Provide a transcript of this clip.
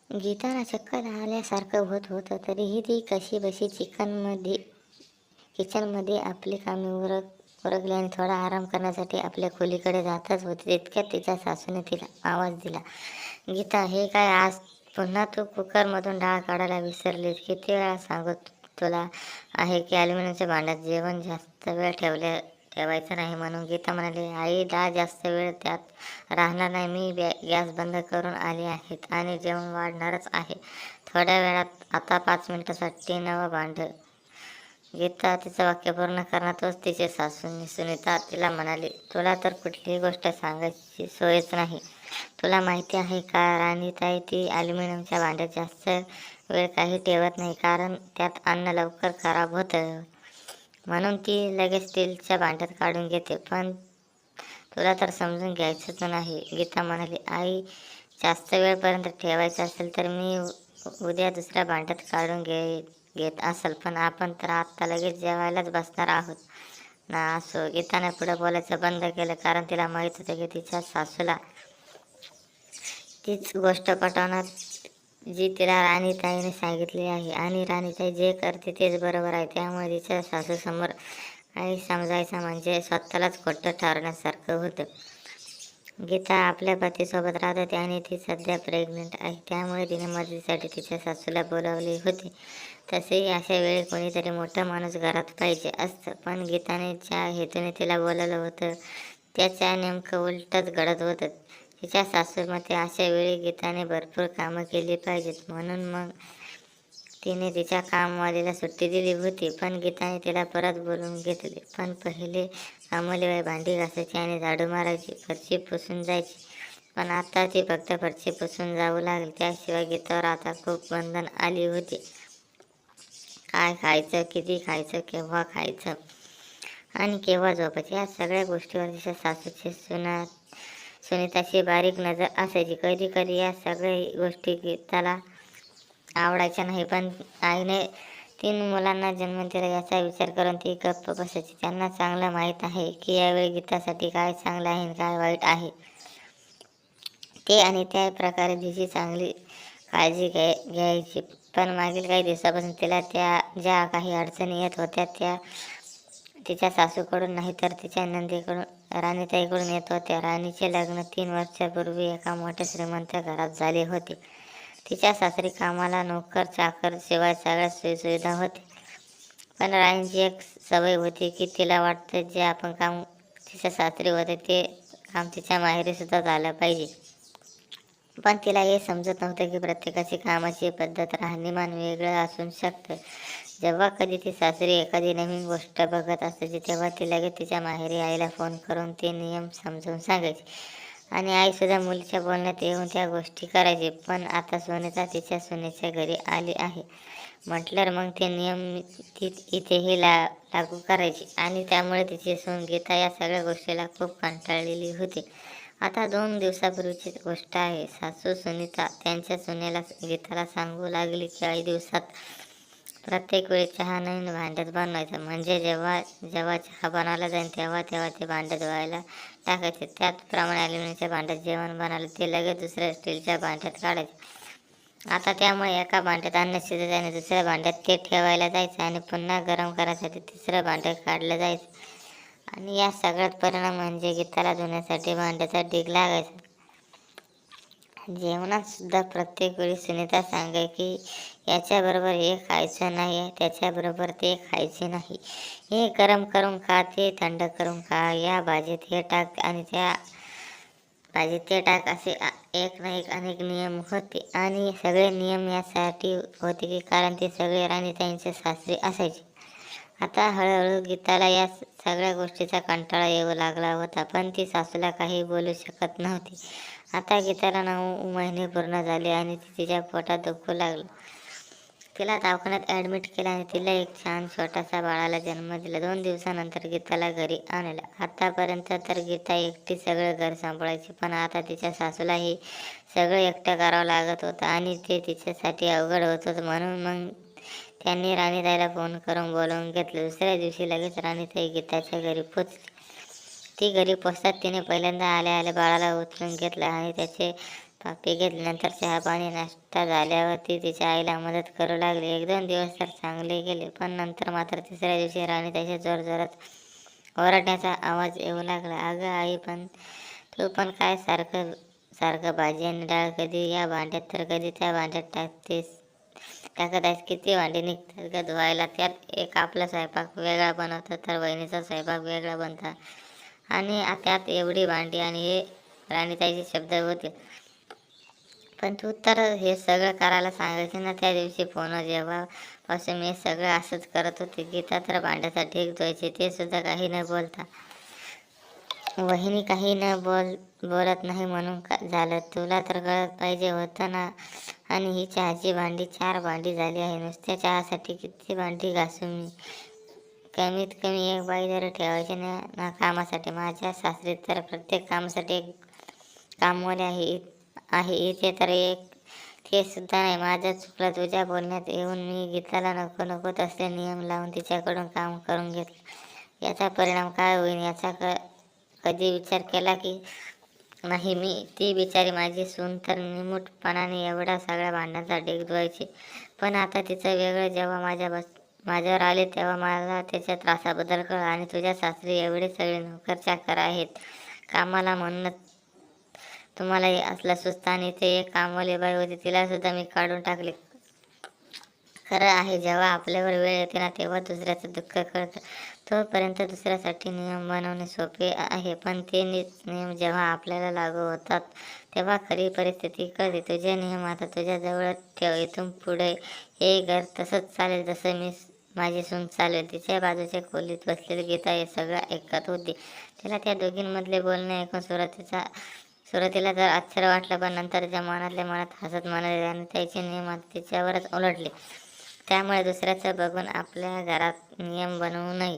गीताला चक्कर आल्यासारखं होत होतं, तरीही ती कशीबशी किचनमध्ये आपली कामे उरकली आणि थोडा आराम करण्यासाठी आपल्या खोलीकडे जातच होती. तितक्यात तिच्या सासूने तिला आवाज दिला. "गीता, हे काय आज पुन्हा तू कुकरमधून डाळ काढायला विसरलीस? किती वेळा सांगू तुला आहे की ॲल्युमिनियमच्या भांड्यात जेवण जास्त वेळ ठेवायचं नाही म्हणून." गीता म्हणाली, "आई, डाळ जास्त वेळ त्यात राहणार नाही. मी गॅस बंद करून आली आहेत आणि जेवण वाढणारच आहे थोड्या वेळात. आता 5 मिनिटासाठी नवं भांडं." गीता तिचं वाक्य पूर्ण करण्यातच तिची सासू सुनीता तिला म्हणाली, "तुला तर कुठलीही गोष्ट सांगायची सोयच नाही. तुला माहिती आहे का राणीताई, ती ॲल्युमिनियमच्या भांड्यात जास्त वेळ काही ठेवत नाही, कारण त्यात अन्न लवकर खराब होतं. म्हणून ती लगेच स्टीलच्या भांड्यात काढून घेते. पण तुला तर समजून घ्यायचंच नाही." गीता म्हणाली, "आई, जास्त वेळपर्यंत ठेवायचं असेल तर मी उद्या दुसऱ्या भांड्यात काढून घेत असेल, पण आपण तर आत्ता लगेच जेवायलाच बसणार आहोत ना." असो. गीताने पुढे बोलायचं बंद केलं, कारण तिला माहीत होतं की तिच्या सासूला तीच गोष्ट पटवणार जी तिला राणीताईने सांगितली आहे, आणि राणीताई जे करते तेच बरोबर आहे. त्यामुळे तिच्या सासूसमोर काही समजायचं म्हणजे स्वतःलाच खोटं ठरवण्यासारखं होतं. गीता आपल्या पतीसोबत राहत होती आणि ती सध्या प्रेग्नंट आहे, त्यामुळे तिने मदतीसाठी तिच्या सासूला बोलावले होते. तसेही अशा वेळी कोणीतरी मोठा माणूस घरात पाहिजे असतं, पण गीताने ज्या हेतूने तिला बोलावलं होतं त्याच्या नेमकं उलटच घडत होतं. तिच्या सासूमते अशा वेळी गीताने भरपूर कामं केली पाहिजेत, म्हणून मग तिने तिच्या कामवालीला सुट्टी दिली होती. पण गीताने तिला परत बोलवून घेतले. पण पहिले कामवाली भांडी घासायची आणि झाडू मारायची, फरशी पुसून जायची. पण आता ती फक्त फरशी पुसून जाऊ लागली. त्याशिवाय गीतावर आता खूप बंधन आली होती. काय खायचं, किती खायचं, केव्हा खायचं आणि केव्हा झोपायचं, या सगळ्या गोष्टीवर तिच्या सासूची सुनीताची बारीक नजर असायची. कधी कधी या सगळ्या गोष्टी गीताला आवडायच्या नाही, पण आईने 3 मुलांना जन्म दिला याचा विचार करून ती गप्प बसायची. त्यांना चांगलं माहीत आहे की यावेळी गीतासाठी काय चांगलं आहे आणि काय वाईट आहे ते, आणि त्या प्रकारे तिची चांगली काळजी घ्यायची. पण मागील काही दिवसापासून तिला ज्या काही अडचणी येत होत्या त्या तिच्या सासूकडून नाही, तर तिच्या नंदेकडून, राणीताईकडून येत होत्या. राणीचे लग्न 3 वर्षापूर्वी एका मोठ्या श्रीमंत घरात झाले होते. तिच्या सासरी कामाला नोकर चाकर शिवाय सगळ्या सोयीसुविधा होत्या. पण राणीची एक सवय होती की तिला वाटतं जे आपण काम तिच्या सासरी होते ते काम तिच्या माहेरी सुद्धा झालं पाहिजे. पण तिला हे समजत नव्हतं की प्रत्येकाची कामाची पद्धत, राहणीमान वेगळं असू शकतं. जेव्हा कधी ती सासरी एखादी नवीन गोष्ट बघत असायची तेव्हा ती लगेच तिच्या माहेरी आईला फोन करून ते नियम समजावून सांगायची, आणि आईसुद्धा मुलीच्या बोलण्यात येऊन त्या गोष्टी करायची. पण आता सुनीता तिच्या सुनेच्या घरी आली आहे म्हटल्यावर मग ते नियम ती इथेही लागू करायची, आणि त्यामुळे तिची सून गीता या सगळ्या गोष्टीला खूप कंटाळलेली होती. आता 2 दिवसापूर्वीची गोष्ट आहे. सासू सुनीता त्यांच्या सुनेला गीताला सांगू लागली की 8 दिवसात प्रत्येक वेळी चहा नवीन भांड्यात बनवायचा, म्हणजे जेव्हा जेव्हा चहा बनवला जाईल तेव्हा तेव्हा ते भांडं धुवायला टाकायचे. त्याचप्रमाणे ॲल्युमिनियमच्या भांड्यात जेवण बनवलं ते लगेच दुसऱ्या स्टीलच्या भांड्यात काढायचे. आता त्यामुळे एका भांड्यात अन्न शिजत आणि दुसऱ्या भांड्यात ते ठेवायला जायचं, आणि पुन्हा गरम करायसाठी तिसरं भांडं काढलं जायचं. आणि या सगळ्यात परिणाम म्हणजे गीताला धुण्यासाठी भांड्याचा ढीग लागायचा. जेवणात सुद्धा प्रत्येक वेळी सुनीता सांगे की याच्याबरोबर हे खायचं नाही, त्याच्याबरोबर ते खायचे नाही, हे गरम करून खा, ते थंड करून खा, या भाजीत हे टाक आणि त्या भाजीत ते टाक, असे एक ना एक अनेक नियम होते. आणि सगळे नियम यासाठी होते की कारण ते सगळे राणीताईंचे सासरे असायचे. आता हळूहळू गीताला या सगळ्या गोष्टीचा कंटाळा येऊ लागला होता, पण ती सासूला काही बोलू शकत नव्हती. आता गीताला 9 महिने पूर्ण झाले आणि ती तिच्या पोटात दुखू लागलं. तिला दवाखान्यात ॲडमिट केलं आणि तिला एक छान छोटासा बाळाला जन्म दिला. 2 दिवसानंतर गीताला घरी आणलं. आतापर्यंत तर गीता एकटी सगळं घर सांभाळायची, पण आता तिच्या सासूला हे सगळं एकटं करावं लागत होतं, आणि ते तिच्यासाठी अवघड होत होतं. म्हणून मग त्यांनी राणीताईला फोन करून बोलावून घेतलं. दुसऱ्या दिवशी लगेच राणीताई गीताच्या घरी पोचली. ती घरी पोचताच तिने पहिल्यांदा आल्या आल्या बाळाला उचलून घेतलं आणि त्याचे पापी घेतल्यानंतर चहा पाणी नाश्ता झाल्यावर ती तिच्या आईला मदत करू लागली. 1-2 दिवस तर चांगले गेले, पण नंतर मात्र तिसऱ्या दिवशी राणी त्याच्या जोरजोरात ओरडण्याचा आवाज येऊ लागला. अगं आई, पण तू पण काय सारखं सारखं भाजी आणि डाळ कधी या भांड्यात तर कधी त्या भांड्यात टाकत आहेस. किती भांडी निघतात ग धुवायला. त्यात एक आपला स्वयंपाक वेगळा बनवतो तर वहिनीचा स्वयंपाक वेगळा बनता आणि त्यात एवढी भांडी आणि हे राणीताईचे शब्द होते. पण तू तर हे सगळं करायला सांगायचे ना त्या दिवशी फोनवर. जेव्हापासून मी सगळं असंच करत होते. गीता तर भांड्याचा ढीग धुवायची, ते सुद्धा काही न बोलता. वहिनी काही न बोलत नाही म्हणून झालं. तुला तर कळत पाहिजे होतं ना. आणि ही चहाची भांडी 4 भांडी झाली आहे. नुसत्या चहासाठी किती भांडी घासू मी. कमीत कमी एक बाई जर ठेवायची ना कामासाठी. माझ्या सासरी तर प्रत्येक कामासाठी एक कामवाले आहे. इथे तर एक ते सुद्धा नाही. माझं चुकलं तुझ्या बोलण्यात येऊन. मी गीताला नको नको तसले नियम लावून तिच्याकडून काम करून घेतलं. याचा परिणाम काय होईल याचा कधी विचार केला की नाही. ती बिचारी माझी सून तर निमूटपणाने एवढा सगळ्या भांड्यांचा ढीग धुवायची, पण आता तिचं वेगळं. जेव्हा माझ्यावर आले तेव्हा मला त्याच्या त्रासाबद्दल कळलं. आणि तुझ्या सासरी एवढे सगळे नोकर चाकर आहेत कामाला म्हणून तुम्हालाही असला सुस्त. आणि ते एक कामवाली बाई होती, तिला सुद्धा मी काढून टाकले. खरं आहे, जेव्हा आपल्यावर वेळ येते ना तेव्हा दुसऱ्याचं दुःख कळतं. तोपर्यंत दुसऱ्यासाठी नियम बनवणे सोपे आहे, पण ते नियम जेव्हा आपल्याला लागू होतात तेव्हा खरी परिस्थिती कळते. तुझे नियम आता तुझ्याजवळ ठेव. इथून पुढे हे घर तसंच चालेल जसं माझी सून चालेल. तिच्या बाजूच्या खोलीत बसलेली गीता हे सगळं ऐकत होती. तिला त्या दोघींमधले बोलणे ऐकून सुरुवातीला तर आश्चर्य वाटलं, पण नंतर मनातल्या मनात हसत म्हणाले. आणि त्याचे नियम आता तिच्यावरच उलटले. त्यामुळे दुसऱ्याचं बघून आपल्या घरात नियम बनवू नये.